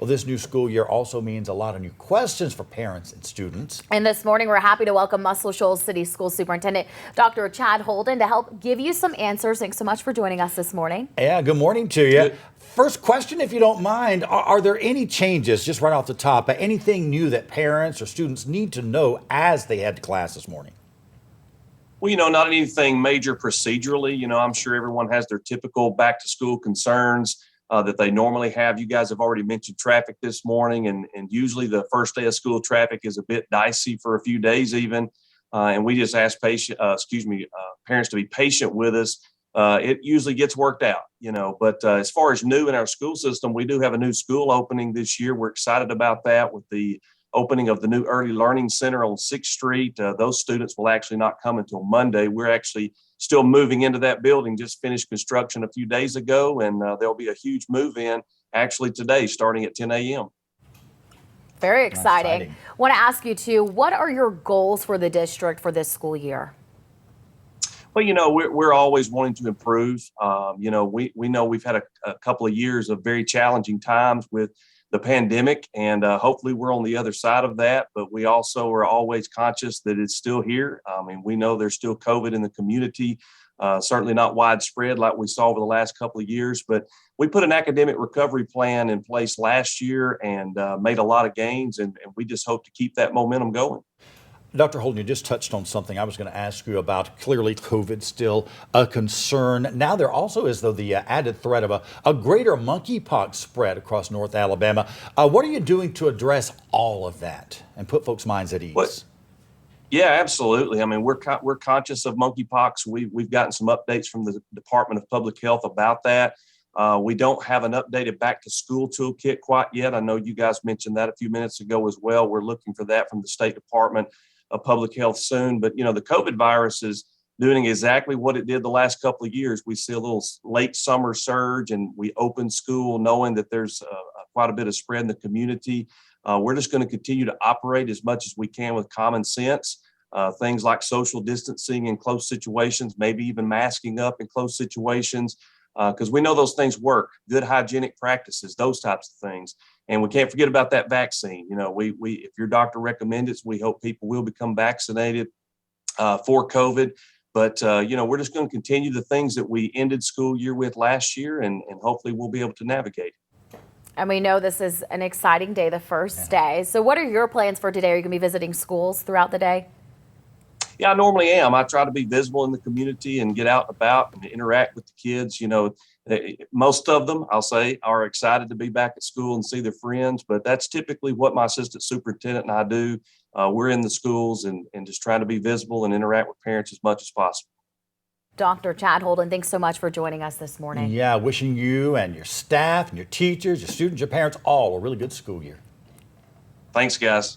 Well, this new school year also means a lot of new questions for parents and students. And this morning, we're happy to welcome Muscle Shoals City School Superintendent Dr. Chad Holden to help give you some answers. Thanks so much for joining us this morning. Yeah, good morning to you. First question, if you don't mind, are there any changes, just right off the top, anything new that parents or students need to know as they head to class this morning? Well, not anything major procedurally. I'm sure everyone has their typical back to school concerns that they normally have. You guys have already mentioned traffic this morning, and usually the first day of school traffic is a bit dicey for a few days even. And we just ask parents to be patient with us. It usually gets worked out, but as far as new in our school system, we do have a new school opening this year. We're excited about that with the opening of the new Early Learning Center on 6th Street. Those students will actually not come until Monday. We're actually still moving into that building, just finished construction a few days ago, and there'll be a huge move in actually today starting at 10 a.m. Very exciting. Want to ask you too, what are your goals for the district for this school year? Well, we're always wanting to improve. We know we've had a couple of years of very challenging times with the pandemic, and hopefully we're on the other side of that. But we also are always conscious that it's still here. We know there's still COVID in the community, certainly not widespread like we saw over the last couple of years. But we put an academic recovery plan in place last year and made a lot of gains, and we just hope to keep that momentum going. Dr. Holden, you just touched on something I was going to ask you about. Clearly, COVID still a concern. Now there also is, though, the added threat of a greater monkeypox spread across North Alabama. What are you doing to address all of that and put folks' minds at ease? Yeah, absolutely. We're conscious of monkeypox. We've gotten some updates from the Department of Public Health about that. We don't have an updated back to school toolkit quite yet. I know you guys mentioned that a few minutes ago as well. We're looking for that from the State Department of Public Health soon. But, the COVID virus is doing exactly what it did the last couple of years. We see a little late summer surge, and we open school knowing that there's quite a bit of spread in the community. We're just going to continue to operate as much as we can with common sense. Things like social distancing in close situations, maybe even masking up in close situations, because we know those things work. Good hygienic practices, those types of things. And we can't forget about that vaccine. If your doctor recommends it, we hope people will become vaccinated for COVID. But, we're just going to continue the things that we ended school year with last year, and hopefully we'll be able to navigate. And we know this is an exciting day, the first day. So what are your plans for today? Are you going to be visiting schools throughout the day? Yeah, I normally am. I try to be visible in the community and get out and about and interact with the kids. Most of them, I'll say, are excited to be back at school and see their friends, but that's typically what my assistant superintendent and I do. We're in the schools and just trying to be visible and interact with parents as much as possible. Dr. Chad Holden, thanks so much for joining us this morning. Yeah, wishing you and your staff and your teachers, your students, your parents, all a really good school year. Thanks, guys.